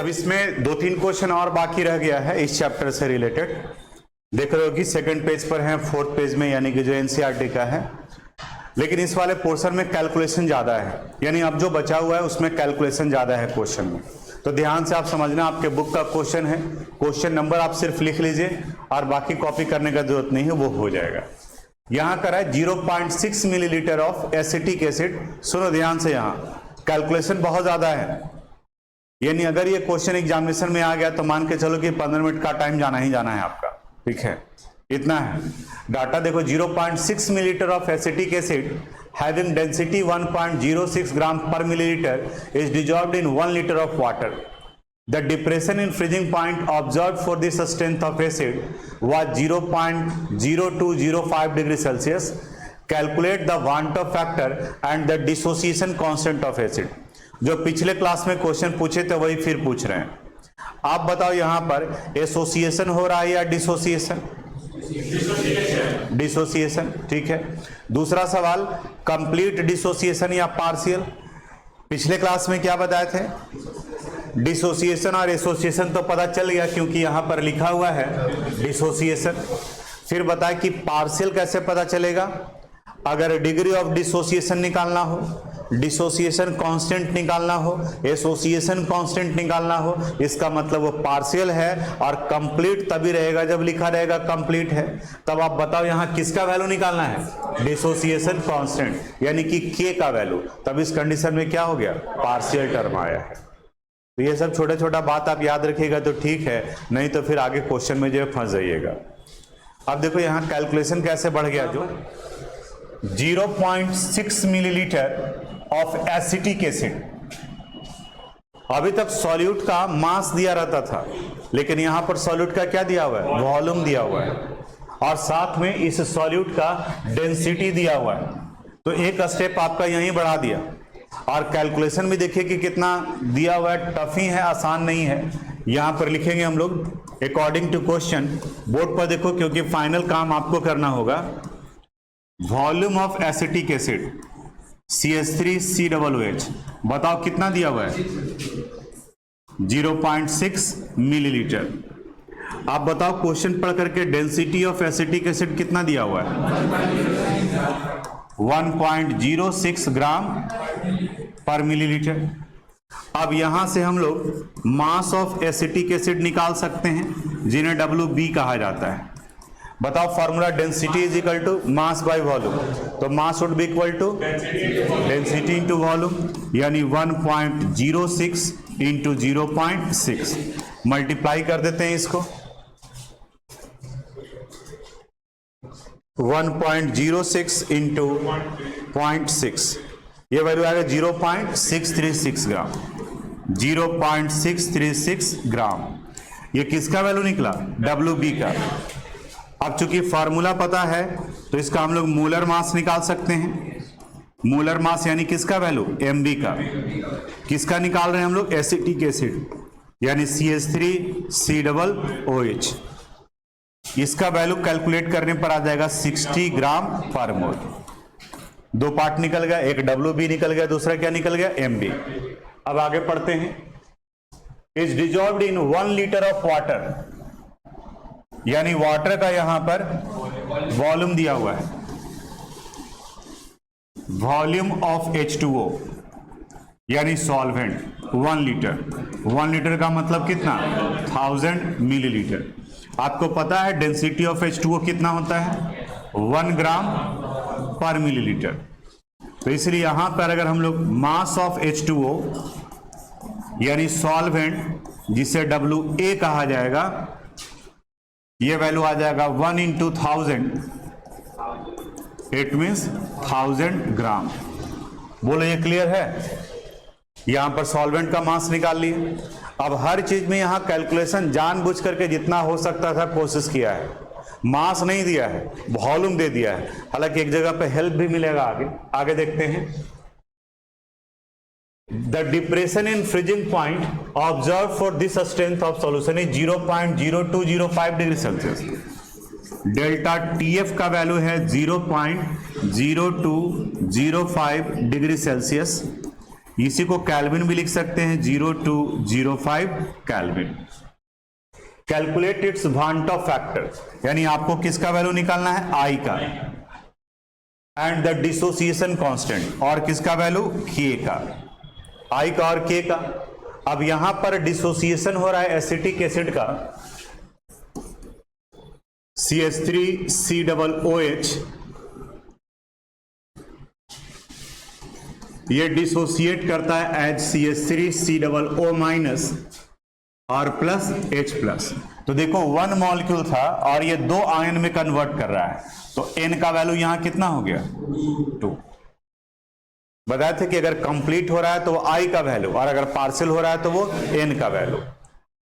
अब इसमें 2-3 क्वेश्चन और बाकी रह गया है इस चैप्टर से रिलेटेड। देख रहे हो कि सेकंड पेज पर है, 4th पेज में, यानी कि जो एनसीईआरटी का है। लेकिन इस वाले पोर्शन में कैलकुलेशन ज्यादा है, यानी अब जो बचा हुआ है उसमें कैलकुलेशन ज्यादा है क्वेश्चन में। तो ध्यान से आप समझना, आपके बुक का क्वेश्चन है, क्वेश्चन नंबर आप सिर्फ लिख लीजिए और बाकी कॉपी करने का जरूरत नहीं है, वो हो जाएगा। यहां करा है 0.6 मिलीलीटर ऑफ एसिटिक एसिड। सुनो ध्यान से, यहाँ कैलकुलेशन बहुत ज्यादा है, यानी अगर ये क्वेश्चन एग्जामिनेशन में आ गया तो मान के चलो कि 15 मिनट का टाइम जाना ही जाना है आपका, ठीक है, इतना है डाटा। देखो 0.6 millilitre of acetic acid having density 1.06 gram per milliliter is dissolved in 1 liter of water. The depression in freezing point observed for this strength of acid was 0.0205 degree Celsius. Calculate the Van 't Hoff factor and the dissociation constant of acid. जो पिछले class में question पूछे थे वही फिर पूछ रहे हैं। आप बताओ यहाँ पर एसोसिएशन हो रहा है या डिसोसिएशन? डिसोसिएशन, ठीक है। दूसरा सवाल, कंप्लीट डिसोसिएशन या पार्शियल? पिछले क्लास में क्या बताए थे? डिसोसिएशन और एसोसिएशन तो पता चल गया क्योंकि यहां पर लिखा हुआ है डिसोसिएशन। फिर बताए कि पार्शियल कैसे पता चलेगा? अगर डिग्री ऑफ डिसोसिएशन निकालना हो, डिसोसिएशन कांस्टेंट निकालना हो, एसोसिएशन कांस्टेंट निकालना हो, इसका मतलब वो पार्शियल है। और कंप्लीट तभी रहेगा जब लिखा रहेगा कंप्लीट है। तब आप बताओ यहाँ किसका वैल्यू निकालना है? डिसोसिएशन कांस्टेंट, यानी कि के का वैल्यू। तब इस कंडीशन में क्या हो गया? पार्शियल टर्म आया है। तो ये सब छोटा छोटा बात आप याद रखिएगा तो ठीक है, नहीं तो फिर आगे क्वेश्चन में जो फंस जाइएगा। अब देखो यहाँ कैलकुलेशन कैसे बढ़ गया, जो 0.6 मिलीलीटर ऑफ एसिटिक एसिड। अभी तक सॉल्यूट का मास दिया रहता था, लेकिन यहां पर सॉल्यूट का क्या दिया हुआ है? वॉल्यूम दिया हुआ है, और साथ में इस सॉल्यूट का डेंसिटी दिया हुआ है। तो एक स्टेप आपका यहीं बढ़ा दिया। और कैलकुलेशन भी देखिए कि कितना दिया हुआ है, टफ ही है, आसान नहीं है। यहां पर लिखेंगे हम लोग अकॉर्डिंग टू क्वेश्चन। बोर्ड पर देखो, क्योंकि फाइनल काम आपको करना होगा। Volume of acetic acid CH3COOH, बताओ कितना दिया हुआ है? 0.6 मिलीलीटर। आप बताओ क्वेश्चन पढ़ करके डेंसिटी ऑफ एसिटिक एसिड कितना दिया हुआ है? 1.06 ग्राम पर मिलीलीटर। अब यहां से हम लोग मास ऑफ एसिटिक एसिड निकाल सकते हैं, जिन्हें WB कहा जाता है। बताओ formula, density is equal to mass by volume. तो mass would be equal to density into volume, यानी 1.06 इंटू 0.6। मल्टीप्लाई कर देते हैं इसको, 1.06 इंटू 0.6, ये वैल्यू आएगा 0.636 ग्राम। 0.636 ग्राम, ये किसका वैल्यू निकला? WB का। अब चूंकि फार्मूला पता है तो इसका हम लोग मोलर मास निकाल सकते हैं। मोलर मास यानी किसका वैल्यू? MB का। किसका निकाल रहे हैं हम लोग? एसिटिक एसिड, यानी CH3COOH। इसका वैल्यू कैलकुलेट करने पर आ जाएगा 60 ग्राम पर मोल। दो पार्ट निकल गया, एक WB निकल गया, दूसरा क्या निकल गया? MB। अब आगे पढ़ते हैं। Is dissolved in 1 litre of water, यानी वाटर का यहां पर वॉल्यूम दिया हुआ है। वॉल्यूम ऑफ H2O, यानी सॉल्वेंट 1 लीटर। 1 लीटर का मतलब कितना? 1000 मिलीलीटर। आपको पता है डेंसिटी ऑफ H2O कितना होता है? 1 ग्राम पर मिलीलीटर। तो इसलिए यहां पर अगर हम लोग मास ऑफ H2O, यानी सॉल्वेंट, जिसे WA कहा जाएगा, ये वैल्यू आ जाएगा 1 इंटू 1000, इट मीन्स 1000 ग्राम। बोलो ये क्लियर है? यहां पर सॉल्वेंट का मास निकाल लिए। अब हर चीज में यहां कैलकुलेशन जानबूझ करके जितना हो सकता था कोशिश किया है। मास नहीं दिया है, वॉल्यूम दे दिया है। हालांकि एक जगह पे हेल्प भी मिलेगा आगे देखते हैं। The depression in freezing point observed for this strength of solution is 0.0205 degree Celsius. Delta TF का वैल्यू है 0.0205 डिग्री सेल्सियस। इसी को केल्विन भी लिख सकते हैं, 0205 केल्विन। कैलकुलेट इट्स वांटो फैक्टर, यानी आपको किसका वैल्यू निकालना है, आई का, एंड द डिसोसिएशन कांस्टेंट, और किसका वैल्यू, के का, आई का और के का। अब यहां पर डिसोसिएशन हो रहा है एसिटिक एसिड का, CH3COOH, ये डिसोसिएट करता है एज CH3COO- और प्लस H+। तो देखो 1 मॉलिक्यूल था और ये 2 आयन में कन्वर्ट कर रहा है, तो N का वैल्यू यहां कितना हो गया, 2। बताए थे कि अगर कंप्लीट हो रहा है तो वो I का वैल्यू, और अगर पार्शियल हो रहा है तो वो N का वैल्यू।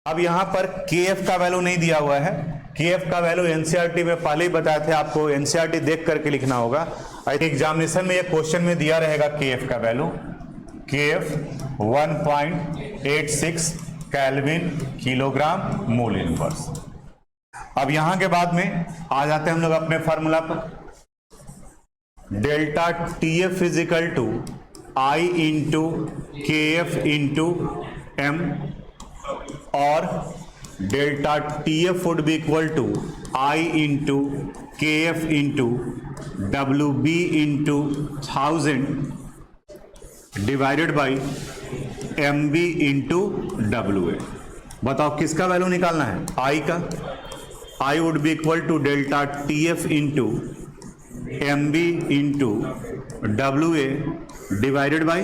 अब यहां पर KF का वैल्यू नहीं दिया हुआ है, KF का वैल्यू एनसीईआरटी में पहले ही बताए थे, आपको एनसीईआरटी देख करके लिखना होगा। आई थिंक एग्जामिनेशन में ये क्वेश्चन में दिया रहेगा KF का value, KF 1.86 kelvin kilogram mole inverse. अब यहां के बाद में आ जाते हैं हम लोग अपने फार्मूला पर, delta TF equal to I into KF into M, और delta TF would be equal to I into KF into WB into 1000 divided by MB into WA। बताओ किसका वैल्यू निकालना है, I का। I would be equal to delta TF into MB into WA divided by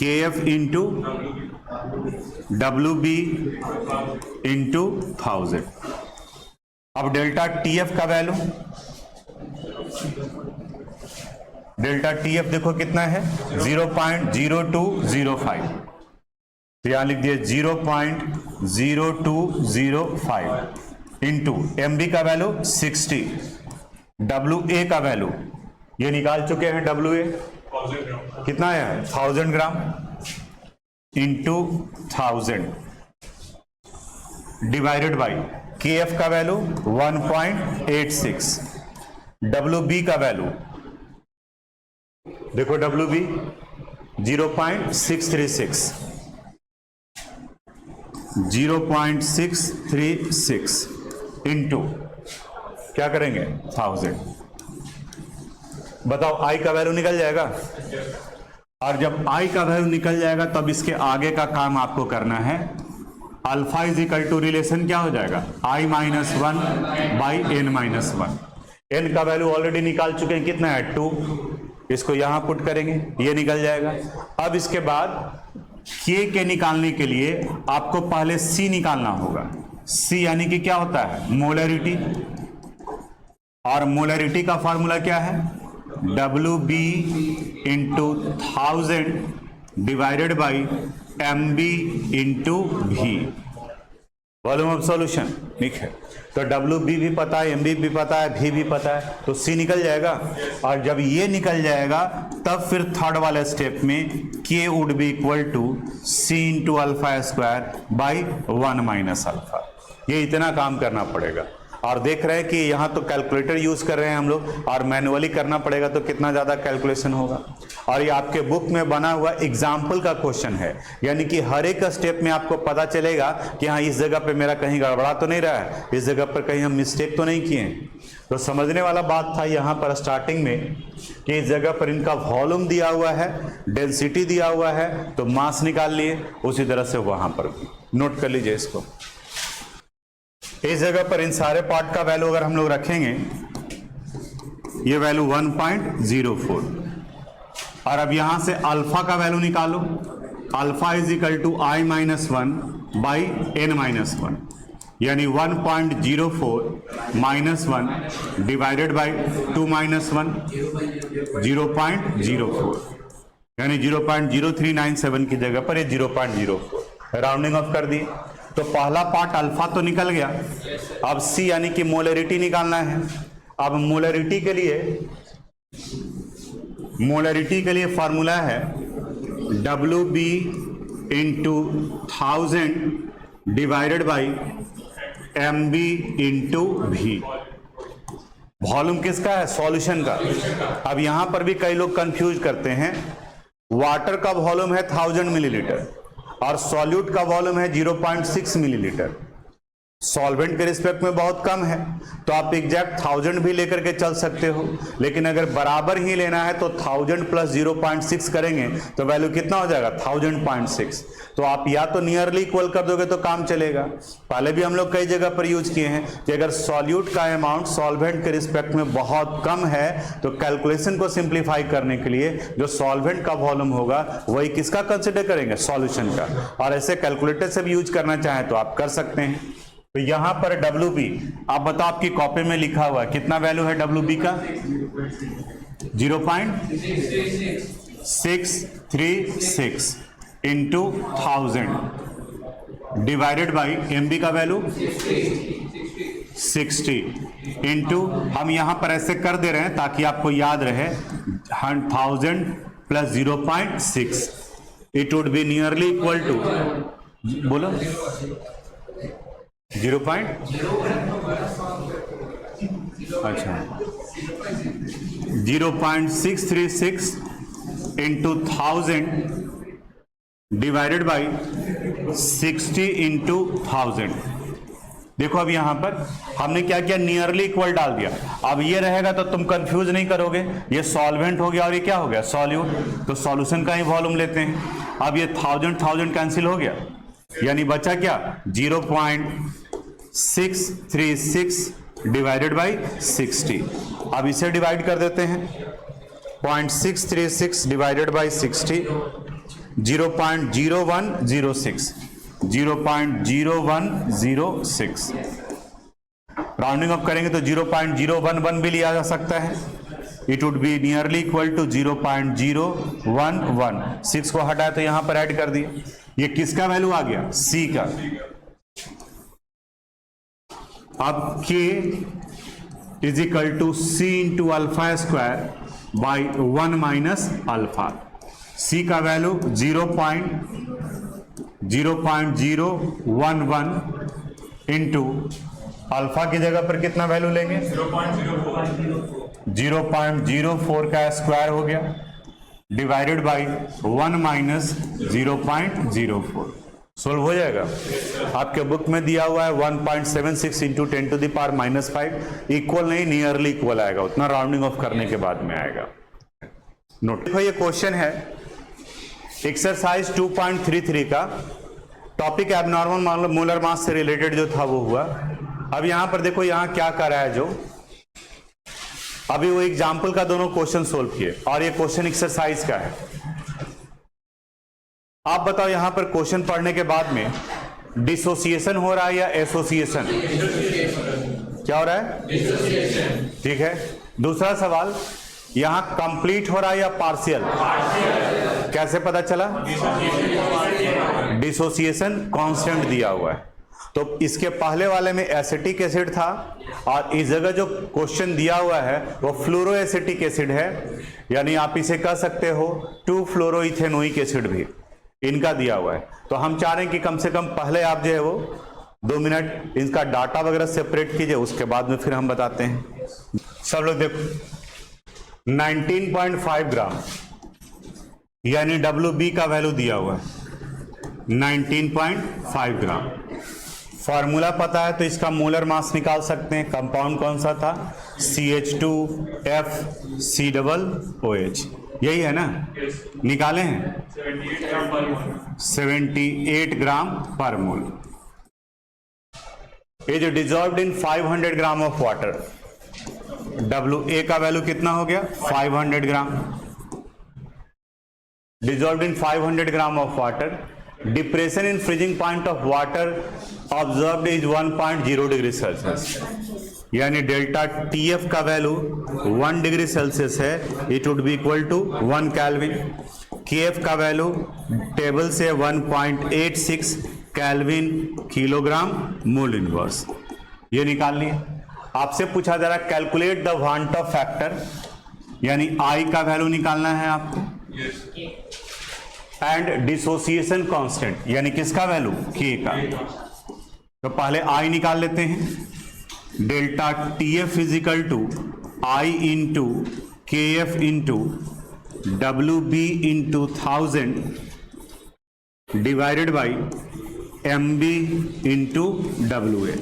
KF into WB into 1000। अब delta TF का value, delta TF देखो कितना है, 0.0205, तो यहां लिख दिए 0.0205 इंटू MB का वैल्यू 60, WA का वैल्यू ये निकाल चुके हैं, WA कितना है 1000 gram into 1000 divided by KF का वैल्यू 1.86, WB का वैल्यू देखो WB 0.636, 0.636 इंटू क्या करेंगे 1000। बताओ I का वैल्यू निकल जाएगा, और जब I का वैल्यू निकल जाएगा तब इसके आगे का काम आपको करना है। Alpha is equal to relation क्या हो जाएगा, I-1 बाई N-1। N का वैल्यू ऑलरेडी निकाल चुके हैं, कितना है 2, इसको यहां पुट करेंगे, ये निकल जाएगा। अब इसके बाद K के निकालने के लिए आपको पहले C निकालना होगा। C यानी कि क्या होता है, मोलरिटी, और मोलरिटी का फॉर्मूला क्या है, WB into 1000 divided by MB into V, volume of solution. ठीक है, तो WB भी पता है, MB भी पता है, V भी पता है, तो C निकल जाएगा। और जब ये निकल जाएगा तब फिर थर्ड वाले स्टेप में K would be equal to C into alpha square by 1 minus alpha. ये इतना काम करना पड़ेगा। और देख रहे हैं कि यहाँ तो कैलकुलेटर यूज कर रहे हैं हम लोग, और मैनुअली करना पड़ेगा तो कितना ज्यादा कैलकुलेशन होगा। और ये आपके बुक में बना हुआ एग्जाम्पल का क्वेश्चन है, यानी कि हर एक स्टेप में आपको पता चलेगा कि हाँ इस जगह पे मेरा कहीं गड़बड़ा तो नहीं रहा है, इस जगह पर कहीं हम मिस्टेक तो नहीं किए। तो समझने वाला बात था यहाँ पर स्टार्टिंग में कि इस जगह पर इनका वॉल्यूम दिया हुआ है, डेंसिटी दिया हुआ है, तो मास निकाल लिए, उसी तरह से वहां पर भी नोट कर लीजिए इसको। इस जगह पर इन सारे पार्ट का वैल्यू अगर हम लोग रखेंगे, ये वैल्यू 1.04, और अब यहां से अल्फा का वैल्यू निकालो, alpha is equal to I-1 by N-1, यानी 1.04 -1 डिवाइडेड बाई 2 - 1 0.04, यानी 0.0397 की जगह पर ये 0.04, राउंडिंग ऑफ कर दी। तो पहला पार्ट अल्फा तो निकल गया। अब C यानी कि मोलरिटी निकालना है। अब मोलरिटी के लिए फॉर्मूला है WB into 1000 divided by MB into V। Volume किसका है, सॉल्यूशन का। अब यहां पर भी कई लोग कंफ्यूज करते हैं, वाटर का वॉल्यूम है 1000 मिलीलीटर और सॉल्यूट का वॉल्यूम है 0.6 मिलीलीटर। सॉल्वेंट के रिस्पेक्ट में बहुत कम है, तो आप एग्जैक्ट 1000 भी लेकर के चल सकते हो, लेकिन अगर बराबर ही लेना है तो 1000 प्लस 0.6 करेंगे तो वैल्यू कितना हो जाएगा 1000.6। तो आप या तो नियरली इक्वल कर दोगे तो काम चलेगा। पहले भी हम लोग कई जगह पर यूज किए हैं कि अगर सॉल्यूट का अमाउंट सॉल्वेंट के रिस्पेक्ट में बहुत कम है तो कैलकुलेशन को सिंप्लीफाई करने के लिए जो सॉल्वेंट का वॉल्यूम होगा वही किसका कंसिडर करेंगे, सॉल्यूशन का। और ऐसे कैलकुलेटर से भी यूज करना चाहें तो आप कर सकते हैं। तो यहां पर WB आप बताओ, आपकी कॉपी में लिखा हुआ है कितना वैल्यू है WB का, 0.636 इंटू 1000 डिवाइडेड बाई MB का वैल्यू 60 इंटू, हम यहां पर ऐसे कर दे रहे हैं ताकि आपको याद रहे, 1000 plus 0.6 it would be nearly equal to, बोलो 0. अच्छा 0.636 इंटू 1000 डिवाइडेड बाई 60 इंटू 1000। देखो अब यहां पर हमने क्या किया, नियरली इक्वल डाल दिया। अब ये रहेगा तो तुम कंफ्यूज नहीं करोगे, ये सॉल्वेंट हो गया और ये क्या हो गया, सॉल्यूट। तो सॉल्यूशन का ही वॉल्यूम लेते हैं। अब ये 1000 कैंसिल हो गया, यानी बचा क्या 0.636 डिवाइडेड बाई 60। अब इसे डिवाइड कर देते हैं, 0.636 डिवाइडेड बाई 60 0.0106 0.0106। राउंडिंग अप करेंगे तो 0.011 भी लिया जा सकता है। It would be nearly equal to 0.011। 6 को हटाया तो यहां पर ऐड कर दिया। ये किसका वैल्यू आ गया, C का। अब K is equal to C into alpha square by 1 minus alpha. C का वैल्यू 0.011 इंटू अल्फा की जगह पर कितना वैल्यू लेंगे, 0.04 का स्क्वायर हो गया डिवाइडेड बाई 1 माइनस 0.04। सोल्व हो जाएगा। आपके बुक में दिया हुआ है 1.76 into 10 to the power -5। Equal नहीं, नियरली इक्वल आएगा, उतना राउंडिंग ऑफ करने के बाद में आएगा। नोट देखो, ये क्वेश्चन है एक्सरसाइज 2.33 का, टॉपिक एबनॉर्मल मोलर मास से रिलेटेड जो था वो हुआ। अब यहां पर देखो, यहां क्या कर रहा है, जो अभी वो एग्जाम्पल का दोनों क्वेश्चन सोल्व किए और ये क्वेश्चन एक्सरसाइज का है। आप बताओ, यहां पर क्वेश्चन पढ़ने के बाद में डिसोसिएशन हो रहा है या एसोसिएशन, क्या हो रहा है, ठीक है। दूसरा सवाल, यहां कंप्लीट हो रहा है या पार्शियल, कैसे पता चला, डिसोसिएशन कांस्टेंट दिया हुआ है। तो इसके पहले वाले में एसिटिक एसिड था और इस जगह जो क्वेश्चन दिया हुआ है वो फ्लोरोएसिटिक एसिड है, यानी आप इसे कह सकते हो 2-फ्लोरोइथेनोइक एसिड भी इनका दिया हुआ है। तो हम चाह रहे हैं कि कम से कम पहले आप जो है वो 2 मिनट इनका डाटा वगैरह सेपरेट कीजिए, उसके बाद में फिर हम बताते हैं। सब लोग देखो, 19.5 ग्राम यानी WB का वैल्यू दिया हुआ है 19.5 ग्राम। फॉर्मूला पता है तो इसका मोलर मास निकाल सकते हैं। कंपाउंड कौन सा था, CH2FCOOH, यही है ना, निकाले हैं 78 ग्राम पर मोल। ये जो dissolved in 500 gram of water, WA का वैल्यू कितना हो गया 500 gram, dissolved in 500 gram of water. Depression in freezing point of water observed is 1.0 degree Celsius, यानी डेल्टा TF का वैल्यू 1 डिग्री सेल्सियस है, it would be equal to 1 kelvin. KF का value table से 1.86 kelvin kilogram mole inverse, ये निकाल लिए। आपसे पूछा जा रहा है calculate the want of factor, यानी I का वैल्यू निकालना है आपको, एंड डिसोसिएशन कांस्टेंट यानी किसका वैल्यू, K का। तो पहले I निकाल लेते हैं, delta TF is equal to I into KF into WB into 1000 divided by MB into WA.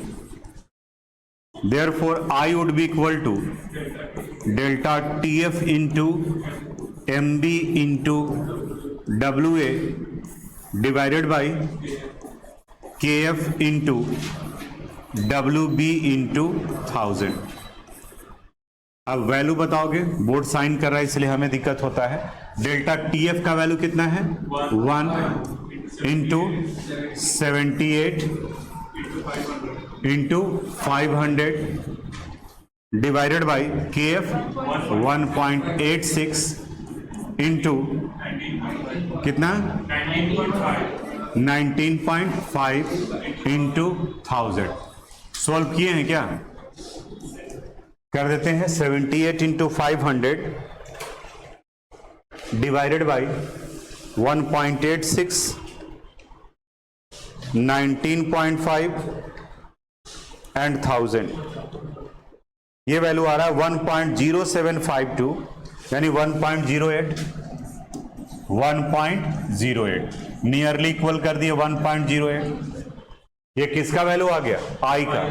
Therefore, I would be equal to delta TF into MB into WA divided by KF into WB into 1000. अब value बताओगे, board sign कर रहा है इसलिए हमें दिक्कत होता है। डेल्टा TF का वैल्यू कितना है? 1 into 78 into 500 divided by KF 1.86 into कितना? 19.5 इंटू 1000। सॉल्व किए हैं क्या? कर देते हैं। 78 इंटू 500 डिवाइडेड बाई 1.86 19.5 एंड 1000। ये वैल्यू आ रहा है 1.0752 यानी 1.08 नियरली इक्वल कर दिए 1.08। ये किसका वैल्यू आ गया? आई का।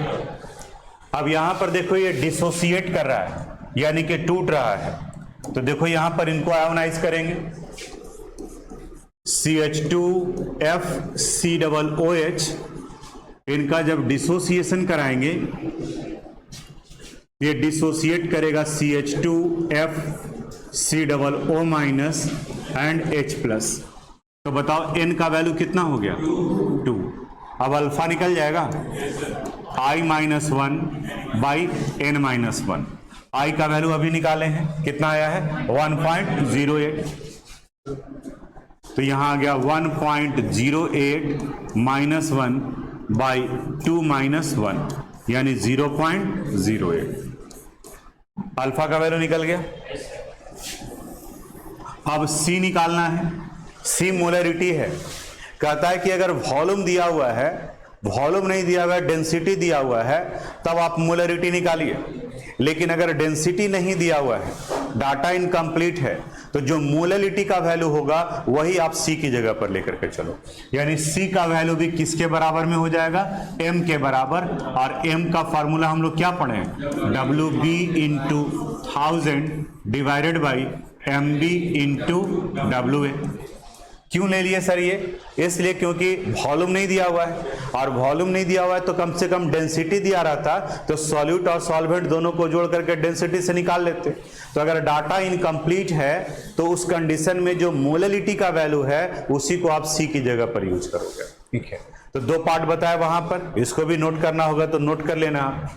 अब यहां पर देखो ये डिसोसिएट कर रहा है यानी कि टूट रहा है, तो देखो यहां पर इनको आयोनाइज करेंगे। CH2FCOOH इनका जब डिसोसिएशन कराएंगे, ये डिसोसिएट करेगा CH2FCOO minus and H plus. तो बताओ n का वैल्यू कितना हो गया? 2। अब अल्फा निकल जाएगा I-1 बाई n-1। I का वैल्यू अभी निकाले हैं, कितना आया है? 1.08। तो यहां आ गया 1.08 माइनस 1 बाई 2 माइनस 1 यानी 0.08। अल्फा का वैल्यू निकल गया। अब C निकालना है। C मोलरिटी है। कहता है कि अगर वॉल्यूम दिया हुआ है, वॉल्यूम नहीं दिया हुआ है, डेंसिटी दिया हुआ है, तब आप मोलरिटी निकालिए। लेकिन अगर डेंसिटी नहीं दिया हुआ है, डाटा इनकम्प्लीट है, तो जो मोलरिटी का वैल्यू होगा वही आप C की जगह पर लेकर के चलो। यानी C का वैल्यू भी किसके बराबर में हो जाएगा? M के बराबर। और M का फॉर्मूला हम लोग क्या पढ़े? WB into 1000 divided by MB into WA। क्यों ले लिए सर ये? इसलिए क्योंकि वॉल्यूम नहीं दिया हुआ है, और वॉल्यूम नहीं दिया हुआ है तो कम से कम डेंसिटी दिया रहता, तो सॉल्यूट और सॉल्वेंट दोनों को जोड़ करके डेंसिटी से निकाल लेते। तो अगर डाटा इनकम्प्लीट है तो उस कंडीशन में जो मोलरिटी का वैल्यू है उसी को आप C की जगह पर यूज करोगे। ठीक है, तो 2 पार्ट बताया वहां पर, इसको भी नोट करना होगा तो नोट कर लेना आप।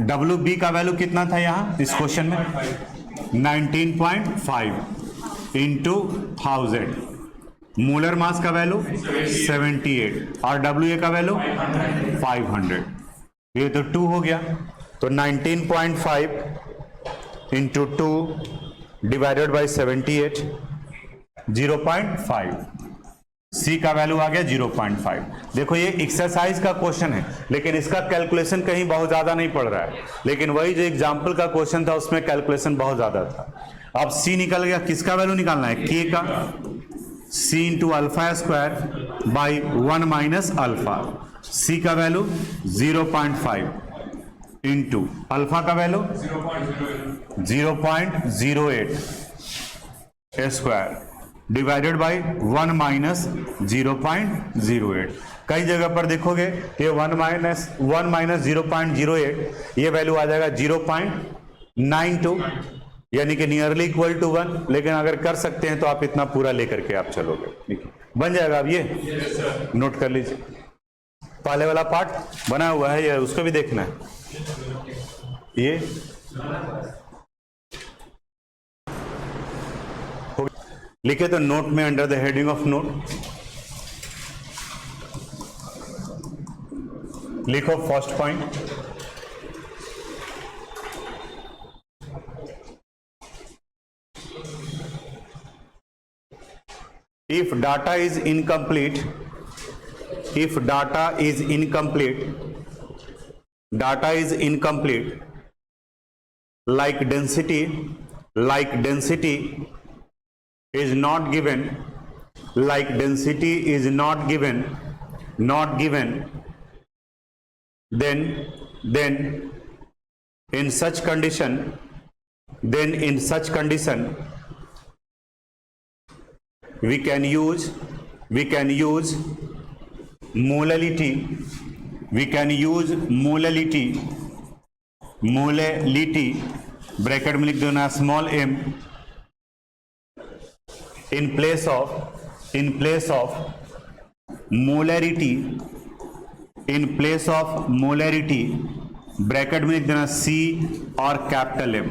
WB का वैल्यू कितना था यहां इस क्वेश्चन में? 19.5 इंटू 1000। मोलर मास का वैल्यू 78 और WA का वैल्यू 500। ये तो 2 हो गया, तो 19.5 इंटू 2 डिवाइडेड बाई 78 0.5। C का वैल्यू आ गया 0.5। देखो ये एक्सरसाइज का क्वेश्चन है, लेकिन इसका कैलकुलेशन कहीं बहुत ज्यादा नहीं पड़ रहा है, लेकिन वही जो एग्जाम्पल का क्वेश्चन था उसमें कैलकुलेशन बहुत ज्यादा था। अब C निकल गया, किसका वैल्यू निकालना है? K का। C into alpha square by 1 minus alpha. C का वैल्यू 0.5 इंटू अल्फा का value 0.08 square divided by 1 minus 0.08। कई जगह पर देखोगे ये 1 माइनस 0.08 ये वैल्यू आ जाएगा 0.92 यानी कि नियरली इक्वल टू 1। लेकिन अगर कर सकते हैं तो आप इतना पूरा लेकर के आप चलोगे, ठीक है, बन जाएगा। अब ये नोट कर लीजिए, पहले वाला पार्ट बना हुआ है, ये उसको भी देखना है। ये लिखे तो नोट में under the heading of note लिखो first point, if data is incomplete like density is not given, like density is not given, then in such condition we can use molality, bracket में लिख दो ना small m, in place of molarity, bracket में लिख देना C और capital M।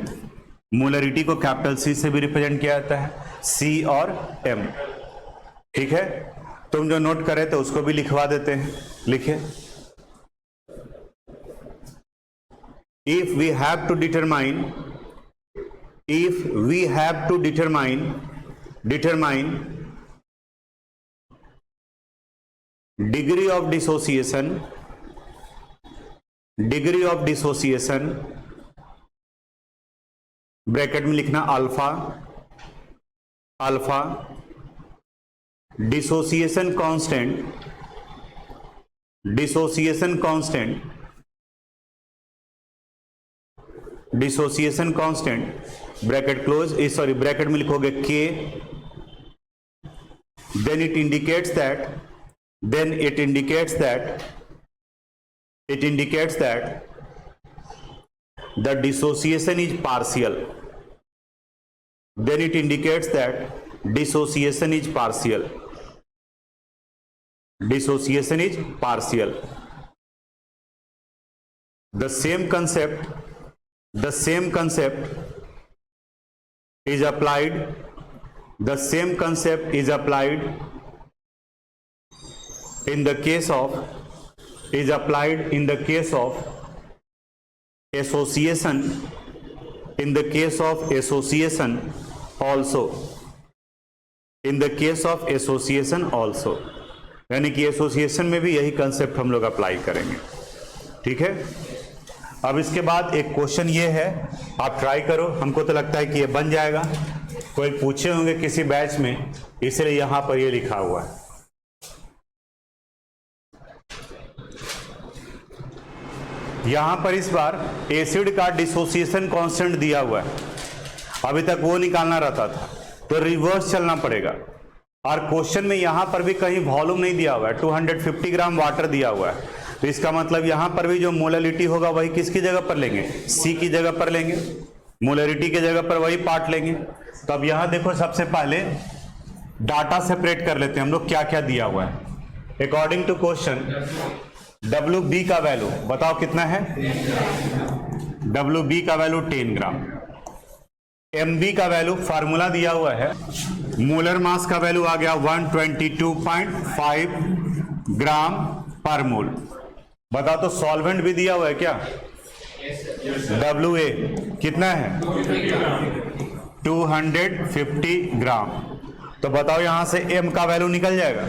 Molarity को capital C से भी रिप्रेजेंट किया जाता है, C और M। ठीक है, तुम जो नोट करे तो उसको भी लिखवा देते हैं, लिखे। If we have to determine degree of dissociation, bracket में लिखना alpha, dissociation constant, bracket close, bracket में लिखोगे K, then it indicates that the dissociation is partial, the same concept is applied in the case of association, also, यानी कि association में भी यही concept हम लोग अप्लाई करेंगे। ठीक है, अब इसके बाद एक क्वेश्चन ये है, आप ट्राई करो, हमको तो लगता है कि ये बन जाएगा, कोई पूछे होंगे किसी बैच में, इसलिए यहां पर ये लिखा हुआ है। यहां पर इस बार एसिड का डिसोसिएशन कांस्टेंट दिया हुआ है, अभी तक वो निकालना रहता था, तो रिवर्स चलना पड़ेगा। और क्वेश्चन में यहां पर भी कहीं वॉल्यूम नहीं दिया हुआ है, 250 ग्राम वाटर दिया हुआ है, तो इसका मतलब यहां पर भी जो मोलरिटी होगा वही किसकी जगह पर लेंगे, सी की जगह पर लेंगे, मोलरिटी की जगह पर वही पार्ट लेंगे। तो अब यहां देखो, सबसे पहले डाटा सेपरेट कर लेते हैं हम लोग, क्या क्या दिया हुआ है। अकॉर्डिंग टू क्वेश्चन WB का वैल्यू बताओ कितना है, WB का वैल्यू 10 ग्राम, MB का वैल्यू फार्मूला दिया हुआ है, मोलर मास का वैल्यू आ गया 122.5 ग्राम पर मोल। बताओ तो सॉल्वेंट भी दिया हुआ है क्या, WA कितना है 250 ग्राम, तो बताओ यहां से M का वैल्यू निकल जाएगा,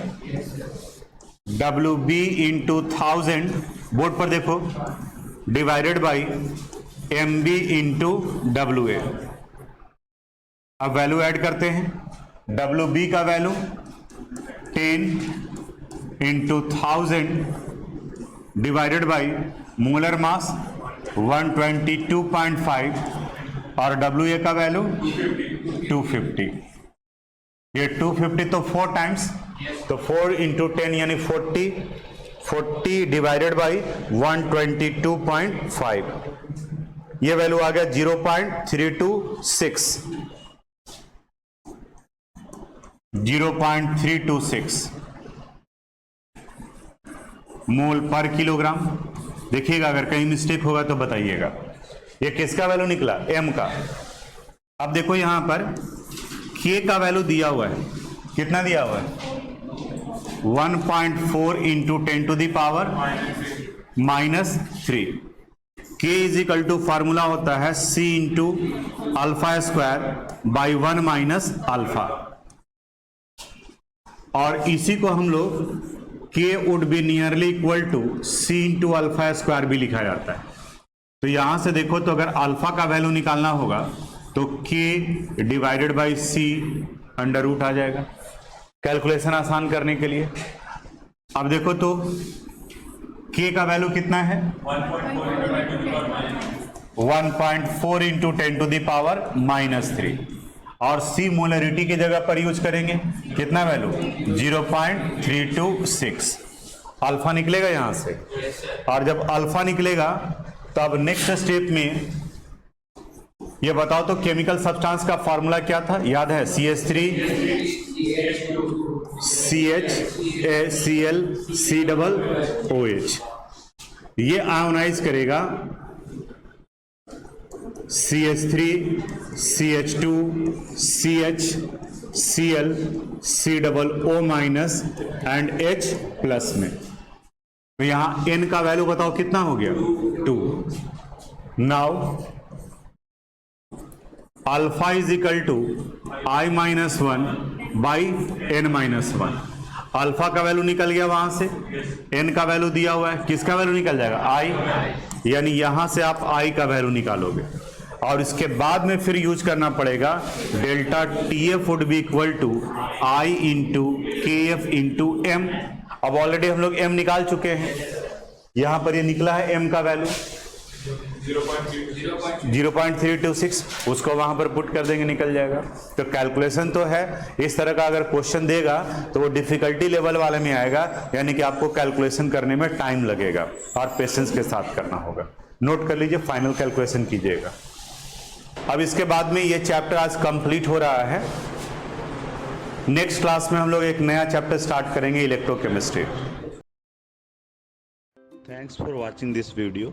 WB इंटू 1000, बोर्ड पर देखो, divided by MB into WA। अब वैल्यू ऐड करते हैं, WB का value 10 into 1000 divided by molar mass 122.5 और WA का वैल्यू 250। ये 250 तो 4 टाइम्स, तो 4 इंटू 10 यानी 40 डिवाइडेड बाई 122.5, ये वैल्यू आ गया 0.326 मोल पर किलोग्राम। देखिएगा अगर कहीं मिस्टेक होगा तो बताइएगा। ये किसका वैल्यू निकला, M का। अब देखो यहां पर K का वैल्यू दिया हुआ है, कितना दिया हुआ है 1.4 into 10 to the power -3। K is equal to formula होता है C into alpha square by 1 minus alpha, और इसी को हम लोग K would be nearly equal to C into alpha square भी लिखा जाता है। तो यहां से देखो तो अगर अल्फा का वैल्यू निकालना होगा तो K divided by C under root आ जाएगा कैलकुलेशन आसान करने के लिए। अब देखो तो k का वैल्यू कितना है 1.4 इंटू 10 टू द पावर -3 और C मोलरिटी की जगह पर यूज करेंगे कितना वैल्यू 0.326 अल्फा निकलेगा यहां से। और जब अल्फा निकलेगा तो अब नेक्स्ट स्टेप में ये बताओ तो केमिकल सब्सटेंस का फॉर्मूला क्या था, याद है CH3 CHCl COOH। ये आयोनाइज करेगा CH3 CH2 CH Cl COO minus and H plus में। तो यहां N का वैल्यू बताओ कितना हो गया 2। Now alpha is equal to I-1 by N-1। अल्फा का वैल्यू निकल गया वहां से, N का वैल्यू दिया हुआ है, किसका वैल्यू निकल जाएगा I, यानी यहां से आप I का वैल्यू निकालोगे और इसके बाद में फिर यूज करना पड़ेगा delta TF would be equal to I into KF into M। अब ऑलरेडी हम लोग M निकाल चुके हैं, यहां पर ये निकला है M का वैल्यू 0.326, उसको वहां पर पुट कर देंगे निकल जाएगा। तो कैलकुलेशन तो है, इस तरह का अगर क्वेश्चन देगा तो वो डिफिकल्टी लेवल वाले में आएगा, यानी कि आपको कैलकुलेशन करने में टाइम लगेगा और पेशेंस के साथ करना होगा। नोट कर लीजिए, फाइनल कैलकुलेशन कीजिएगा। अब इसके बाद में ये चैप्टर आज कंप्लीट हो रहा है। नेक्स्ट क्लास में हम लोग एक नया चैप्टर स्टार्ट करेंगे, electrochemistry. Thanks for watching this video.